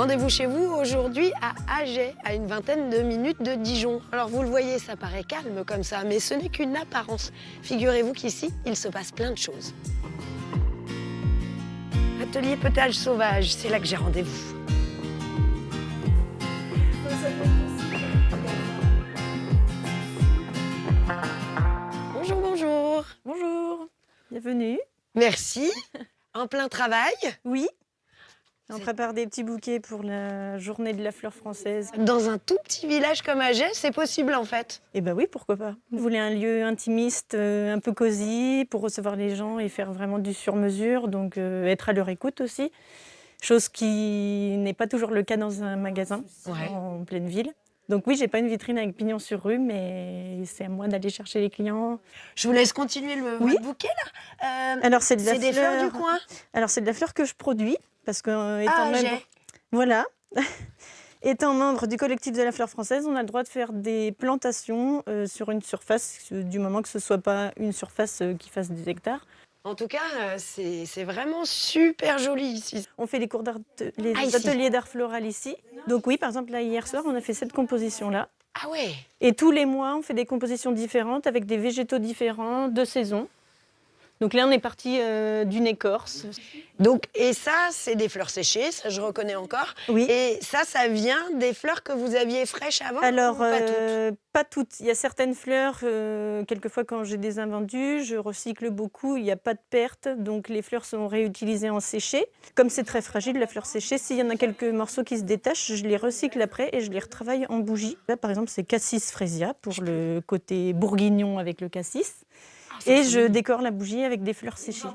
Rendez-vous chez vous aujourd'hui à Aget, à une vingtaine de minutes de Dijon. Alors vous le voyez, ça paraît calme comme ça, mais ce n'est qu'une apparence. Figurez-vous qu'ici, il se passe plein de choses. Atelier potage sauvage, c'est là que j'ai rendez-vous. Bonjour, bonjour. Bonjour, bienvenue. Merci. En plein travail. Oui, on prépare des petits bouquets pour la journée de la fleur française. Dans un tout petit village comme Aget, c'est possible en fait. Eh bien oui, pourquoi pas. Vous voulez un lieu intimiste, un peu cosy, pour recevoir les gens et faire vraiment du sur-mesure, donc être à leur écoute aussi. Chose qui n'est pas toujours le cas dans un magasin en pleine ville. Donc oui, j'ai pas une vitrine avec pignon sur rue, mais c'est à moi d'aller chercher les clients. Je vous laisse continuer votre bouquet là. Alors c'est des fleurs du coin. Alors c'est de la fleur que je produis parce que étant Aget. membre, voilà, étant membre du collectif de la fleur française, on a le droit de faire des plantations sur une surface, du moment que ce soit pas une surface qui fasse des hectares. En tout cas, c'est vraiment super joli ici. On fait les ateliers d'art floral ici. Donc oui, par exemple, là, hier soir, on a fait cette composition-là. Ah ouais. Et tous les mois, on fait des compositions différentes avec des végétaux différents de saison. Donc là, on est parti d'une écorce. Donc, et ça, c'est des fleurs séchées, ça je reconnais encore. Oui. Et ça vient des fleurs que vous aviez fraîches avant? Alors, ou pas toutes? pas toutes. Il y a certaines fleurs, quelquefois quand j'ai des invendus, je recycle beaucoup, il n'y a pas de perte, donc les fleurs sont réutilisées en séché. Comme c'est très fragile, la fleur séchée, s'il y en a quelques morceaux qui se détachent, je les recycle après et je les retravaille en bougie. Là, par exemple, c'est Cassis Fresia pour le côté bourguignon avec le cassis. Et je décore la bougie avec des fleurs séchées.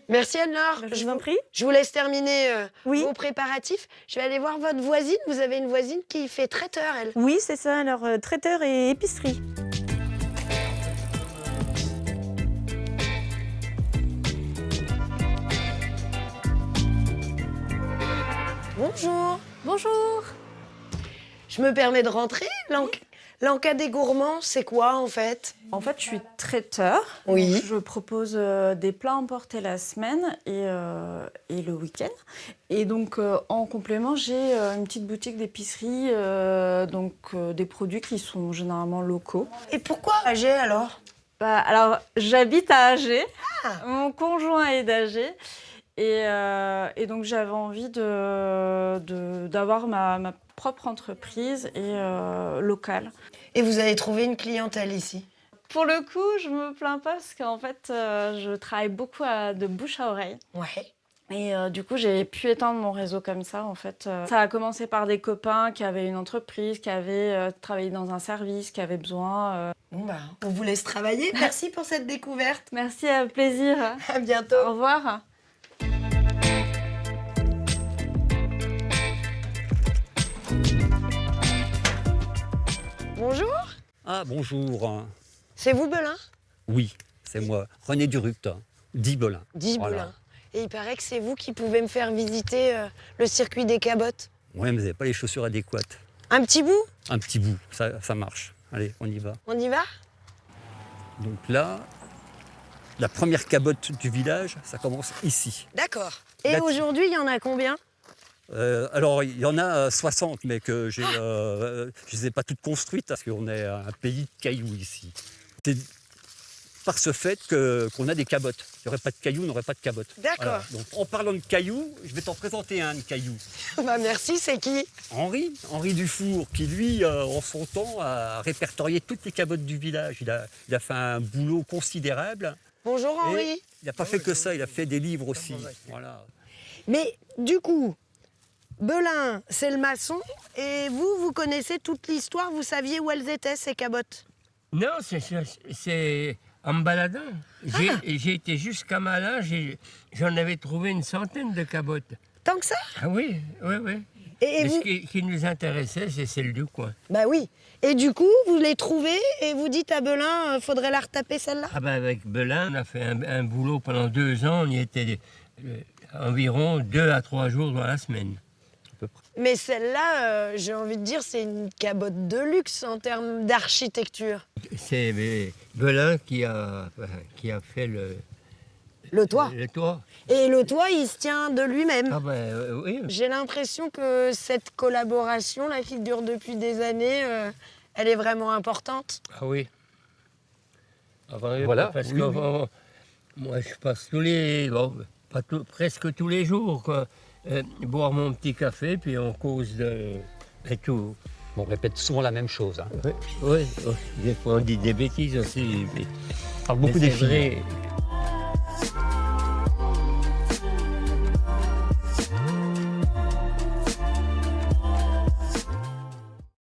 Merci Anne-Laure. Je vous en prie. Je vous laisse terminer Oui. vos préparatifs. Je vais aller voir votre voisine. Vous avez une voisine qui fait traiteur, elle. Oui, c'est ça. Alors, traiteur et épicerie. Bonjour. Bonjour. Je me permets de rentrer. L'Enca des gourmands, c'est quoi en fait? En fait, je suis traiteur. Oui. Donc, je propose des plats emportés la semaine et le week-end. Et donc, en complément, j'ai une petite boutique d'épicerie, des produits qui sont généralement locaux. Et pourquoi Aget alors? Alors, j'habite à Aget. Ah. Mon conjoint est d'Aget. Et donc, j'avais envie d'avoir ma propre entreprise et locale. Et vous avez trouvé une clientèle ici? Pour le coup, je me plains pas parce qu'en fait, je travaille beaucoup de bouche à oreille. Ouais. Et du coup, j'ai pu étendre mon réseau comme ça, en fait. Ça a commencé par des copains qui avaient une entreprise, qui avaient travaillé dans un service, qui avaient besoin. Bon on vous laisse travailler. Merci pour cette découverte. Merci, à plaisir. À bientôt. Au revoir. Bonjour. Ah, bonjour. C'est vous, Belin? Oui, c'est moi, René Durupt, dit Belin. Dis Voilà. Belin. Et il paraît que c'est vous qui pouvez me faire visiter le circuit des cabottes. Ouais, mais vous n'avez pas les chaussures adéquates. Un petit bout? Un petit bout, ça marche. Allez, on y va. On y va? Donc là, la première cabotte du village, ça commence ici. D'accord. Et Là, aujourd'hui, il y en a combien? Alors, il y en a 60, mais que je ne les ai pas toutes construites parce qu'on est un pays de cailloux ici. C'est par ce fait qu'on a des cabottes. Il n'y aurait pas de cailloux, on n'aurait pas de cabottes. D'accord. Voilà. Donc, en parlant de cailloux, je vais t'en présenter un de cailloux. Merci, c'est qui? Henri Dufour, qui lui, en son temps, a répertorié toutes les cabottes du village. Il a fait un boulot considérable. Bonjour Henri. Et il n'a pas fait que ça, il a fait des livres aussi. Voilà. Mais du coup, Belin, c'est le maçon. Et vous connaissez toute l'histoire, vous saviez où elles étaient, ces cabottes? Non, c'est en me baladant. J'ai été jusqu'à Malin, j'en avais trouvé une centaine de cabottes. Tant que ça? Ah oui. Et Mais vous... ce qui nous intéressait, c'est celle du coin. Bah oui. Et du coup, vous les trouvez et vous dites à Belin, faudrait la retaper celle-là? Ah ben avec Belin, on a fait un boulot pendant 2 ans. On y était environ 2 à 3 jours dans la semaine. Mais celle-là, j'ai envie de dire, c'est une cabotte de luxe en termes d'architecture. C'est Belin qui a fait Le toit. Le toit. Et le toit, il se tient de lui-même. Ah ben oui. J'ai l'impression que cette collaboration, là, qui dure depuis des années, elle est vraiment importante. Ah oui. Avant, Voilà, parce oui, que oui. moi je passe presque tous les jours, quoi. Boire mon petit café, puis on cause de tout. On répète souvent la même chose. Hein. Oui, des fois on dit des bêtises aussi. On parle beaucoup Mais des c'est filles. vrai